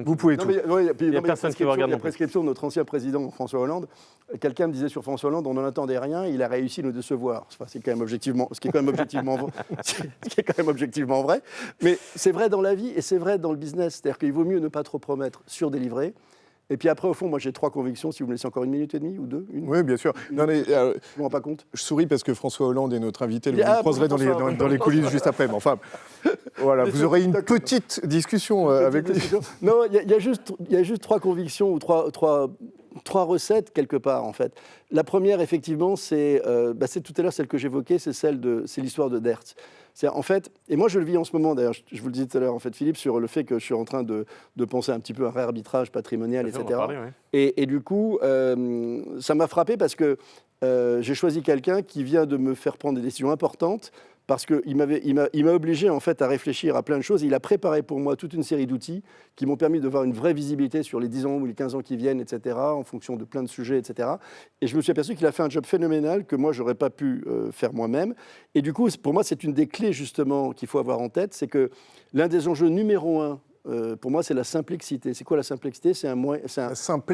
Vous pouvez tout. Il y a personne qui va regarder. La prescription de notre ancien président, François Hollande, quelqu'un me disait sur François Hollande, on n'en attendait rien, il a réussi à nous décevoir. Enfin, ce qui est quand même objectivement vrai. Mais c'est vrai dans la vie et c'est vrai dans le business. C'est-à-dire qu'il vaut mieux ne pas trop promettre, surdélivrer. Et puis après, au fond, moi j'ai 3 convictions. Si vous me laissez encore 1 minute et demie ou 2. Oui, bien sûr. Je ne me rends pas compte. Je souris parce que François Hollande est notre invité. Vous le croiserez dans les coulisses juste après. Mais enfin, voilà, vous aurez une petite discussion avec lui. Non, il y a juste 3 convictions ou trois trois recettes quelque part en fait. La première, effectivement, c'est tout à l'heure celle que j'évoquais, c'est l'histoire de Dertz. En fait, et moi je le vis en ce moment, d'ailleurs, je vous le disais tout à l'heure, en fait, Philippe, sur le fait que je suis en train de penser un petit peu à un réarbitrage patrimonial, etc. Parler, ouais. Et du coup, ça m'a frappé parce que j'ai choisi quelqu'un qui vient de me faire prendre des décisions importantes, parce qu'il m'a obligé en fait à réfléchir à plein de choses. Il a préparé pour moi toute une série d'outils qui m'ont permis de voir une vraie visibilité sur les 10 ans ou les 15 ans qui viennent, etc., en fonction de plein de sujets, etc. Et je me suis aperçu qu'il a fait un job phénoménal que moi, je n'aurais pas pu faire moi-même. Et du coup, pour moi, c'est une des clés justement qu'il faut avoir en tête, c'est que l'un des enjeux numéro un, pour moi, c'est la simplicité. C'est quoi la simplicité ? C'est un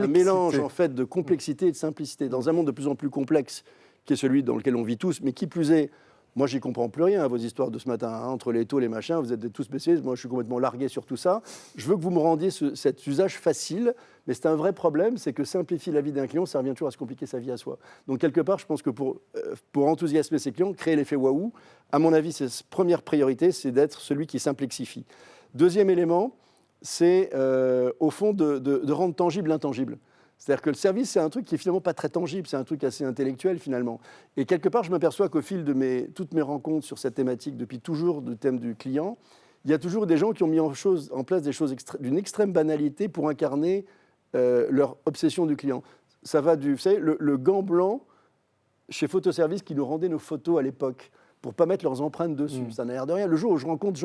mélange en fait de complexité et de simplicité. Dans un monde de plus en plus complexe, qui est celui dans lequel on vit tous, mais qui plus est, moi, j'y comprends plus rien à vos histoires de ce matin, hein, entre les taux, les machins, vous êtes tous spécialistes, moi je suis complètement largué sur tout ça. Je veux que vous me rendiez cet usage facile, mais c'est un vrai problème, c'est que simplifier la vie d'un client, ça revient toujours à se compliquer sa vie à soi. Donc quelque part, je pense que pour enthousiasmer ses clients, créer l'effet waouh, à mon avis, c'est première priorité, c'est d'être celui qui simplifie. Deuxième élément, c'est au fond de rendre tangible l'intangible. C'est-à-dire que le service, c'est un truc qui est finalement pas très tangible, c'est un truc assez intellectuel finalement. Et quelque part, je m'aperçois qu'au fil de toutes mes rencontres sur cette thématique, depuis toujours, le thème du client, il y a toujours des gens qui ont mis en place des choses d'une extrême banalité pour incarner leur obsession du client. Ça va vous savez, le gant blanc chez Photoservice qui nous rendait nos photos à l'époque, pour ne pas mettre leurs empreintes dessus. Ça n'a l'air de rien. Le jour où je rencontre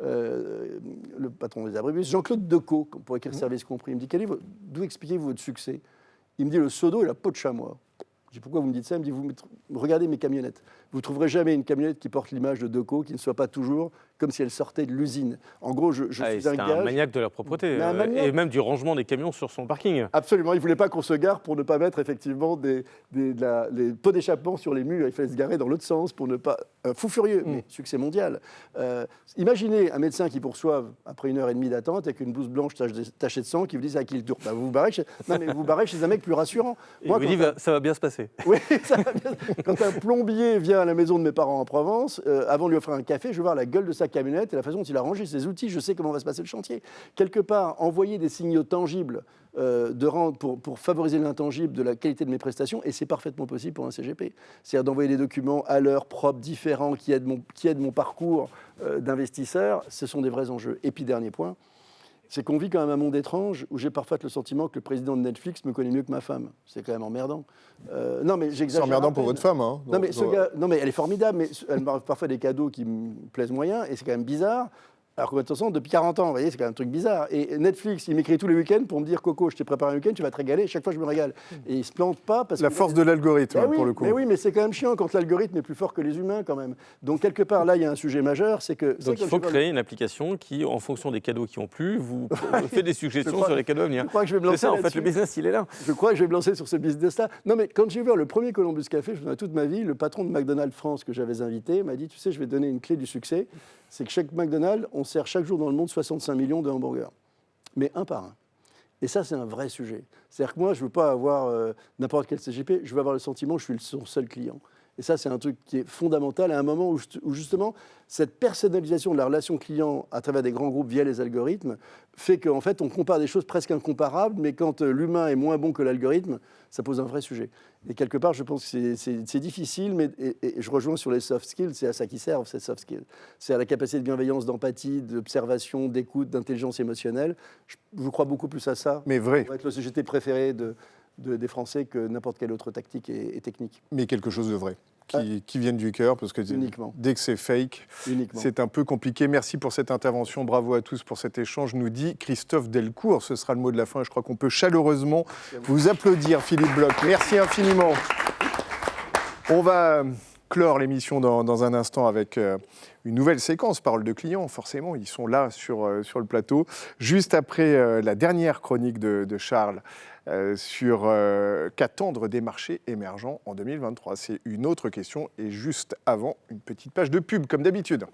le patron des abribus, Jean-Claude Decaux, pour écrire Service Compris, il me dit d'où expliquez-vous votre succès ? Il me dit le seau d'eau et la peau de chamois. Je dis pourquoi vous me dites ça ? Il me dit regardez mes camionnettes. Vous ne trouverez jamais une camionnette qui porte l'image de Decaux qui ne soit pas toujours comme si elle sortait de l'usine. En gros, je suis un gage. Un maniaque de la propreté et même du rangement des camions sur son parking. Absolument, il ne voulait pas qu'on se gare pour ne pas mettre effectivement les pots d'échappement sur les murs. Il fallait se garer dans l'autre sens pour ne pas... fou furieux, mais succès mondial. Imaginez un médecin qui vous reçoive après 1h30 d'attente avec une blouse blanche tachée de sang qui vous dit à qui il tourne. Vous vous barrez chez un mec plus rassurant. Moi, il vous dit ça va bien se passer. Oui, ça va bien. Quand un plombier vient à la maison de mes parents en Provence, avant de lui offrir un café, je vais voir la gueule de sa camionnette et la façon dont il a rangé ses outils. Je sais comment va se passer le chantier. Quelque part, envoyer des signaux tangibles pour favoriser l'intangible de la qualité de mes prestations, et c'est parfaitement possible pour un CGP. C'est-à-dire d'envoyer des documents à l'heure, propres, différents, qui aident mon parcours d'investisseur. Ce sont des vrais enjeux. Et puis, dernier point, c'est qu'on vit quand même un monde étrange où j'ai parfois le sentiment que le président de Netflix me connaît mieux que ma femme. C'est quand même emmerdant. Non, mais j'exagère. C'est emmerdant pour votre femme, hein. Non, mais elle est formidable, mais elle m'arrive parfois des cadeaux qui me plaisent moyen, et c'est quand même bizarre. Alors que, de toute façon, depuis 40 ans, vous voyez, c'est quand même un truc bizarre. Et Netflix, il m'écrit tous les week-ends pour me dire « Coco, je t'ai préparé un week-end, tu vas te régaler. » Chaque fois, je me régale. Et il ne se plante pas parce que... La force de l'algorithme, pour le coup. Mais oui, mais c'est quand même chiant quand l'algorithme est plus fort que les humains, quand même. Donc, quelque part, là, il y a un sujet majeur, c'est que... Donc, il faut créer une application qui, en fonction des cadeaux qui ont plu, vous fait des suggestions sur les cadeaux à venir. Je crois que je vais me lancer. C'est ça, en fait, le business, il est là. Je crois que je vais me lancer sur ce business-là. Non, mais quand j'ai ouvert le premier Columbus Café, je me souviens toute ma vie, le patron de McDonald's France que j'avais invité m'a dit « Tu sais, je vais te donner une clé du succès. C'est que chaque McDonald's, on sert chaque jour dans le monde 65 millions de hamburgers. Mais un par un. » Et ça, c'est un vrai sujet. C'est-à-dire que moi, je ne veux pas avoir n'importe quel CGP, je veux avoir le sentiment que je suis son seul client. Et ça, c'est un truc qui est fondamental à un moment où justement, cette personnalisation de la relation client à travers des grands groupes via les algorithmes fait qu'en fait, on compare des choses presque incomparables, mais quand l'humain est moins bon que l'algorithme, ça pose un vrai sujet. Et quelque part, je pense que c'est difficile, mais et je rejoins sur les soft skills, c'est à ça qu'ils servent, ces soft skills. C'est à la capacité de bienveillance, d'empathie, d'observation, d'écoute, d'intelligence émotionnelle. Je crois beaucoup plus à ça. Mais vrai. Ça va être le CGT préféré des Français que n'importe quelle autre tactique et technique. Mais quelque chose de vrai, qui vienne du cœur, parce que dès que c'est fake, c'est un peu compliqué. Merci pour cette intervention, bravo à tous pour cet échange, nous dit Christophe Delcourt. Ce sera le mot de la fin, je crois qu'on peut chaleureusement vous applaudir, Philippe Bloch. Merci infiniment. On va clore l'émission dans un instant avec une nouvelle séquence, Parole de clients, forcément, ils sont là sur le plateau. Juste après la dernière chronique de Charles, sur qu'attendre des marchés émergents en 2023. C'est une autre question et juste avant, une petite page de pub comme d'habitude.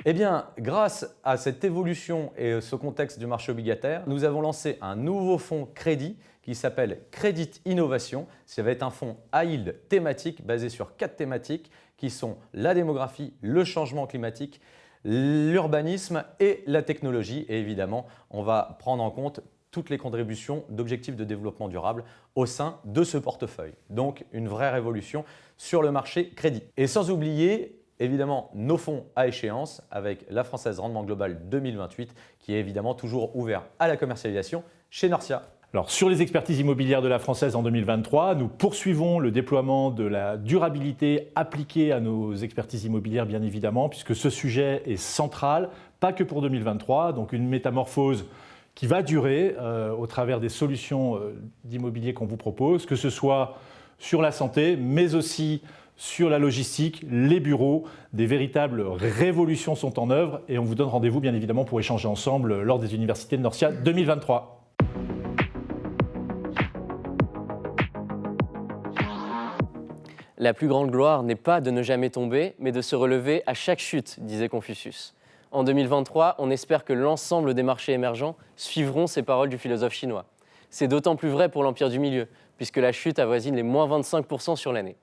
Eh bien, grâce à cette évolution et ce contexte du marché obligataire, nous avons lancé un nouveau fonds crédit qui s'appelle Crédit Innovation. Ça va être un fonds high yield thématique basé sur 4 thématiques qui sont la démographie, le changement climatique, l'urbanisme et la technologie. Et évidemment, on va prendre en compte toutes les contributions d'objectifs de développement durable au sein de ce portefeuille. Donc, une vraie révolution sur le marché crédit. Et sans oublier, évidemment, nos fonds à échéance avec la Française Rendement Global 2028 qui est évidemment toujours ouvert à la commercialisation chez Norcia. Alors, sur les expertises immobilières de la Française en 2023, nous poursuivons le déploiement de la durabilité appliquée à nos expertises immobilières, bien évidemment, puisque ce sujet est central, pas que pour 2023, donc une métamorphose qui va durer au travers des solutions d'immobilier qu'on vous propose, que ce soit sur la santé, mais aussi sur la logistique, les bureaux. Des véritables révolutions sont en œuvre et on vous donne rendez-vous bien évidemment pour échanger ensemble lors des universités de Norcia 2023. La plus grande gloire n'est pas de ne jamais tomber, mais de se relever à chaque chute, disait Confucius. En 2023, on espère que l'ensemble des marchés émergents suivront ces paroles du philosophe chinois. C'est d'autant plus vrai pour l'Empire du Milieu, puisque la chute avoisine les moins 25% sur l'année.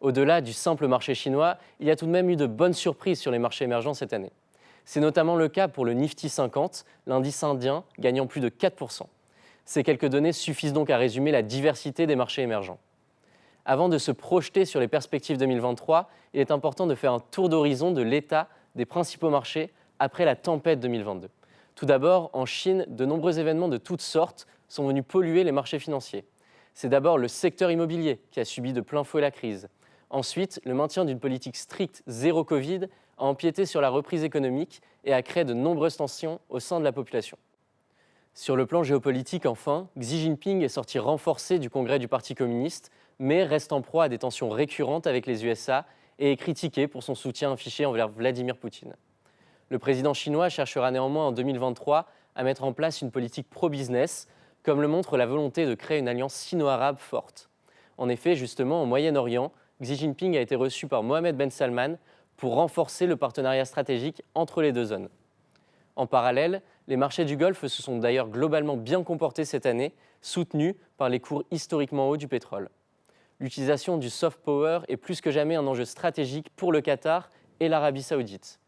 Au-delà du simple marché chinois, il y a tout de même eu de bonnes surprises sur les marchés émergents cette année. C'est notamment le cas pour le Nifty 50, l'indice indien gagnant plus de 4%. Ces quelques données suffisent donc à résumer la diversité des marchés émergents. Avant de se projeter sur les perspectives 2023, il est important de faire un tour d'horizon de l'état des principaux marchés après la tempête 2022. Tout d'abord, en Chine, de nombreux événements de toutes sortes sont venus polluer les marchés financiers. C'est d'abord le secteur immobilier qui a subi de plein fouet la crise. Ensuite, le maintien d'une politique stricte zéro Covid a empiété sur la reprise économique et a créé de nombreuses tensions au sein de la population. Sur le plan géopolitique, enfin, Xi Jinping est sorti renforcé du congrès du Parti communiste, mais reste en proie à des tensions récurrentes avec les USA et est critiqué pour son soutien affiché envers Vladimir Poutine. Le président chinois cherchera néanmoins en 2023 à mettre en place une politique pro-business, comme le montre la volonté de créer une alliance sino-arabe forte. En effet, justement, au Moyen-Orient, Xi Jinping a été reçu par Mohammed Ben Salman pour renforcer le partenariat stratégique entre les deux zones. En parallèle, les marchés du Golfe se sont d'ailleurs globalement bien comportés cette année, soutenus par les cours historiquement hauts du pétrole. L'utilisation du soft power est plus que jamais un enjeu stratégique pour le Qatar et l'Arabie saoudite.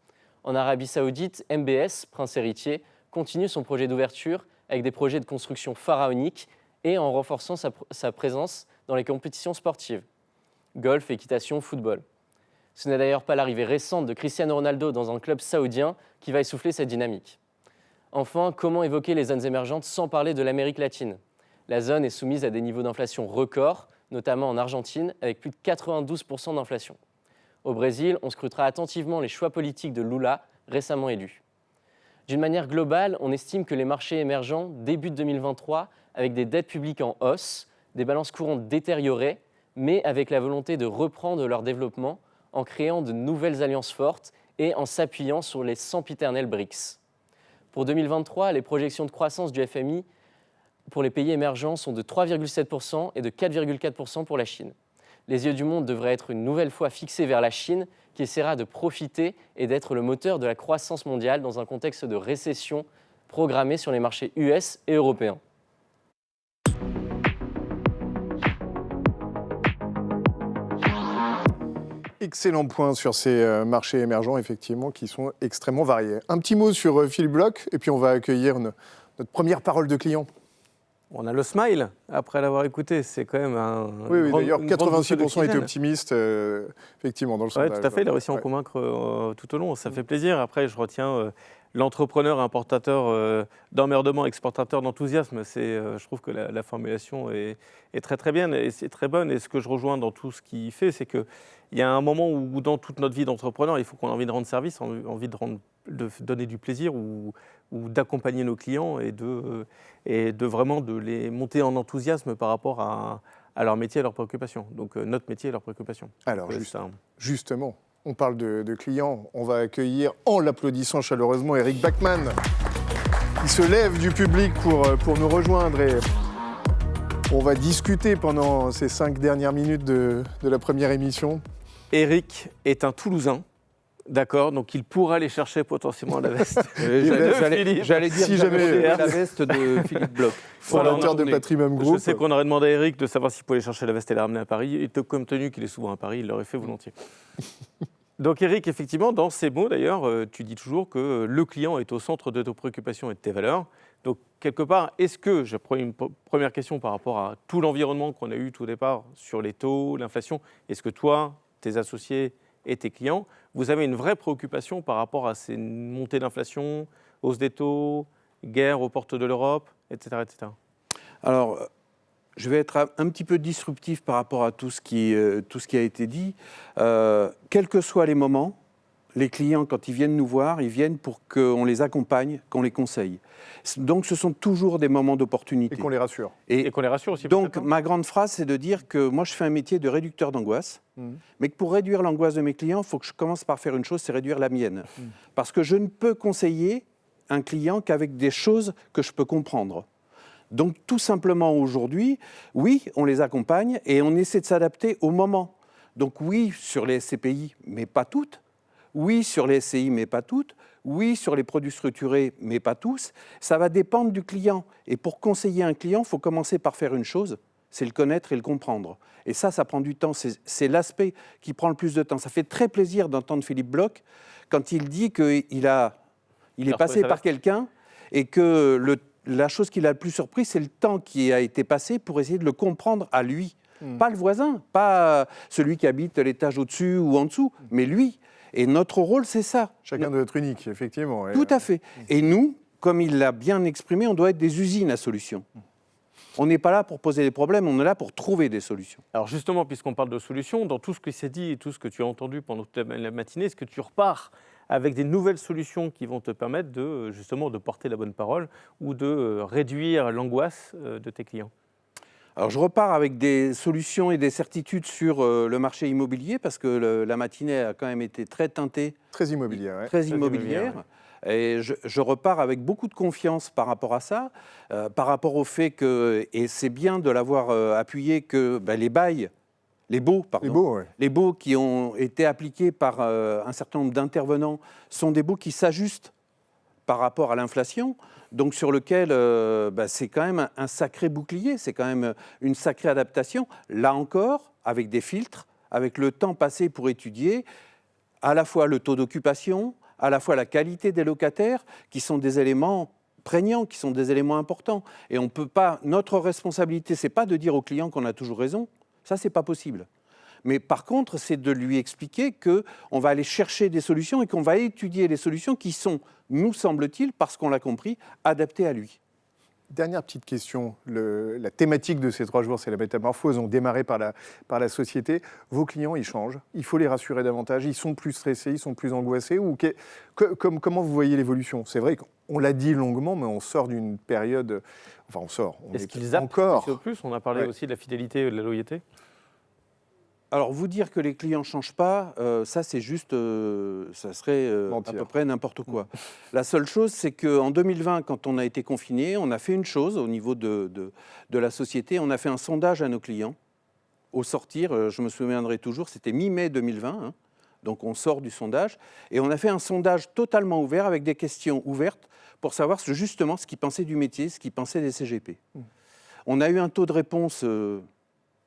En Arabie saoudite, MBS, prince héritier, continue son projet d'ouverture avec des projets de construction pharaoniques et en renforçant sa présence dans les compétitions sportives. Golf, équitation, football. Ce n'est d'ailleurs pas l'arrivée récente de Cristiano Ronaldo dans un club saoudien qui va essouffler cette dynamique. Enfin, comment évoquer les zones émergentes sans parler de l'Amérique latine ? La zone est soumise à des niveaux d'inflation records, notamment en Argentine, avec plus de 92% d'inflation. Au Brésil, on scrutera attentivement les choix politiques de Lula, récemment élu. D'une manière globale, on estime que les marchés émergents débutent 2023 avec des dettes publiques en hausse, des balances courantes détériorées, mais avec la volonté de reprendre leur développement en créant de nouvelles alliances fortes et en s'appuyant sur les sempiternels BRICS. Pour 2023, les projections de croissance du FMI pour les pays émergents sont de 3,7% et de 4,4% pour la Chine. Les yeux du monde devraient être une nouvelle fois fixés vers la Chine, qui essaiera de profiter et d'être le moteur de la croissance mondiale dans un contexte de récession programmée sur les marchés US et européens. Excellent point sur ces marchés émergents, effectivement, qui sont extrêmement variés. Un petit mot sur Philippe Bloch, et puis on va accueillir notre première parole de client. On a le smile, après l'avoir écouté, c'est quand même un... Oui, d'ailleurs, 86% étaient optimistes, effectivement, dans le sondage. Oui, tout à fait, il a réussi à en convaincre tout au long, ça fait plaisir. Après, je retiens l'entrepreneur importateur d'emmerdement, exportateur d'enthousiasme. Je trouve que la formulation est très très bien et c'est très bonne. Et ce que je rejoins dans tout ce qu'il fait, c'est qu'il y a un moment où dans toute notre vie d'entrepreneur, il faut qu'on ait envie de rendre service, envie de donner du plaisir ou d'accompagner nos clients et de vraiment de les monter en enthousiasme par rapport à leur métier et leurs préoccupations. Donc notre métier et leurs préoccupations. Alors justement, on parle de clients. On va accueillir, en l'applaudissant chaleureusement, Eric Bachmann, qui se lève du public pour nous rejoindre. Et on va discuter pendant ces 5 dernières minutes de la première émission. Eric est un Toulousain. D'accord, donc il pourra aller chercher potentiellement la veste. J'allais dire si jamais la veste de Philippe Bloch. Fondateur de Patrimum Group. Je sais qu'on aurait demandé à Eric de savoir s'il pouvait aller chercher la veste et la ramener à Paris. Et compte tenu qu'il est souvent à Paris, il l'aurait fait volontiers. Donc Eric, effectivement, dans ces mots d'ailleurs, tu dis toujours que le client est au centre de tes préoccupations et de tes valeurs. Donc quelque part, est-ce que, je prends une première question par rapport à tout l'environnement qu'on a eu tout au départ sur les taux, l'inflation, est-ce que toi, tes associés et tes clients, vous avez une vraie préoccupation par rapport à ces montées d'inflation, hausse des taux, guerre aux portes de l'Europe, etc., etc. Alors, je vais être un petit peu disruptif par rapport à tout ce qui a été dit. Quels que soient les moments, les clients, quand ils viennent nous voir, ils viennent pour qu'on les accompagne, qu'on les conseille. Donc, ce sont toujours des moments d'opportunité. Et qu'on les rassure. Et qu'on les rassure aussi. Donc, ma grande phrase, c'est de dire que moi, je fais un métier de réducteur d'angoisse, mais que pour réduire l'angoisse de mes clients, il faut que je commence par faire une chose, c'est réduire la mienne. Parce que je ne peux conseiller un client qu'avec des choses que je peux comprendre. Donc, tout simplement, aujourd'hui, oui, on les accompagne et on essaie de s'adapter au moment. Donc, oui, sur les SCPI, mais pas toutes. Oui, sur les SCI, mais pas toutes. Oui, sur les produits structurés, mais pas tous. Ça va dépendre du client. Et pour conseiller un client, il faut commencer par faire une chose, c'est le connaître et le comprendre. Et ça prend du temps. C'est l'aspect qui prend le plus de temps. Ça fait très plaisir d'entendre Philippe Bloch quand il dit qu'il est passé par quelqu'un et que la chose qui l'a le plus surpris, c'est le temps qui a été passé pour essayer de le comprendre à lui. Pas le voisin, pas celui qui habite l'étage au-dessus ou en dessous, mais lui. Et notre rôle, c'est ça. Chacun doit être unique, effectivement. Tout à fait. Et nous, comme il l'a bien exprimé, on doit être des usines à solutions. On n'est pas là pour poser des problèmes, on est là pour trouver des solutions. Alors justement, puisqu'on parle de solutions, dans tout ce qui s'est dit et tout ce que tu as entendu pendant toute la matinée, est-ce que tu repars avec des nouvelles solutions qui vont te permettre justement de porter la bonne parole ou de réduire l'angoisse de tes clients ? Alors je repars avec des solutions et des certitudes sur le marché immobilier parce que la matinée a quand même été très teintée. Très immobilière. Ouais. Très immobilière. Et je repars avec beaucoup de confiance par rapport à ça, par rapport au fait que, et c'est bien de l'avoir appuyé, que les baux qui ont été appliqués par un certain nombre d'intervenants sont des baux qui s'ajustent par rapport à l'inflation, donc sur lequel c'est quand même un sacré bouclier, c'est quand même une sacrée adaptation. Là encore, avec des filtres, avec le temps passé pour étudier à la fois le taux d'occupation, à la fois la qualité des locataires, qui sont des éléments prégnants, qui sont des éléments importants. Et on peut pas, notre responsabilité, c'est pas de dire au client qu'on a toujours raison, ça c'est pas possible. Mais par contre, c'est de lui expliquer qu'on va aller chercher des solutions et qu'on va étudier les solutions qui sont, nous semble-t-il, parce qu'on l'a compris, adaptées à lui. Dernière petite question. La thématique de ces 3 jours, c'est la métamorphose. On démarrait par la société. Vos clients, ils changent. Il faut les rassurer davantage. Ils sont plus stressés, ils sont plus angoissés. Comment vous voyez l'évolution ? C'est vrai qu'on l'a dit longuement, mais on sort d'une période... Enfin, on sort. Est-ce qu'ils zappent encore plus ? On a parlé aussi de la fidélité et de la loyauté. Alors, vous dire que les clients ne changent pas, ça, c'est juste, ça serait à peu près n'importe quoi. La seule chose, c'est qu'en 2020, quand on a été confiné, on a fait une chose au niveau de la société. On a fait un sondage à nos clients. Au sortir, je me souviendrai toujours, c'était mi-mai 2020. Hein, donc, on sort du sondage. Et on a fait un sondage totalement ouvert avec des questions ouvertes pour savoir justement ce qu'ils pensaient du métier, ce qu'ils pensaient des CGP. On a eu un taux de réponse...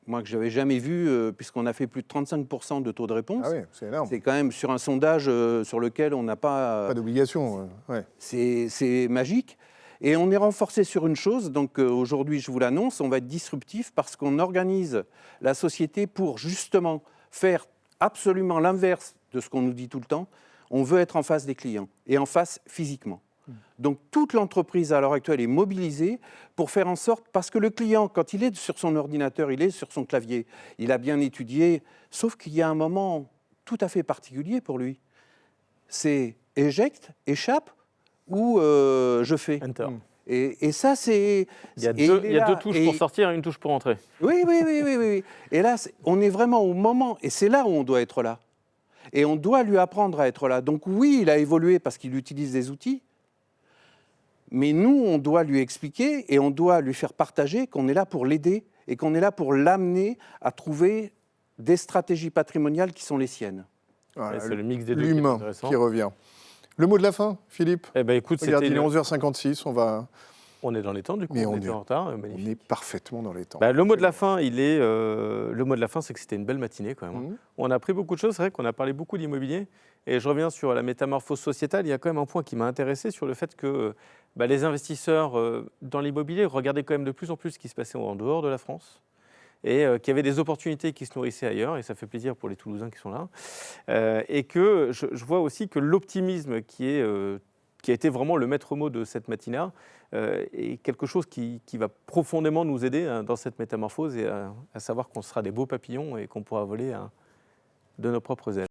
moi, que je n'avais jamais vu, puisqu'on a fait plus de 35% de taux de réponse. Ah oui, c'est énorme. C'est quand même sur un sondage sur lequel on n'a pas... Pas d'obligation, ouais. C'est magique. Et on est renforcé sur une chose, donc aujourd'hui, je vous l'annonce, on va être disruptif parce qu'on organise la société pour justement faire absolument l'inverse de ce qu'on nous dit tout le temps. On veut être en face des clients et en face physiquement. Donc toute l'entreprise à l'heure actuelle est mobilisée pour faire en sorte, parce que le client, quand il est sur son ordinateur, il est sur son clavier, il a bien étudié, sauf qu'il y a un moment tout à fait particulier pour lui. C'est éjecte, échappe ou je fais. Enter. Et ça, c'est... Il y a deux touches pour sortir et une touche pour entrer. Oui. Et là, on est vraiment au moment, et c'est là où on doit être là. Et on doit lui apprendre à être là. Donc oui, il a évolué parce qu'il utilise des outils, mais nous, on doit lui expliquer et on doit lui faire partager qu'on est là pour l'aider et qu'on est là pour l'amener à trouver des stratégies patrimoniales qui sont les siennes. Voilà, c'est le mix des deux l'humain qui revient. Le mot de la fin, Philippe ? Eh ben, écoute, regarde, il est 11h56, on On est dans les temps, du coup, Mais on était en retard, On magnifique. est parfaitement dans les temps. Le mot de la fin, c'est que c'était une belle matinée quand même. Mhm. On a appris beaucoup de choses, c'est vrai qu'on a parlé beaucoup d'immobilier. Et je reviens sur la métamorphose sociétale. Il y a quand même un point qui m'a intéressé sur le fait que les investisseurs dans l'immobilier regardaient quand même de plus en plus ce qui se passait en dehors de la France et qu'il y avait des opportunités qui se nourrissaient ailleurs. Et ça fait plaisir pour les Toulousains qui sont là. Et que je vois aussi que l'optimisme qui a été vraiment le maître mot de cette matinée est quelque chose qui va profondément nous aider dans cette métamorphose et à savoir qu'on sera des beaux papillons et qu'on pourra voler de nos propres ailes.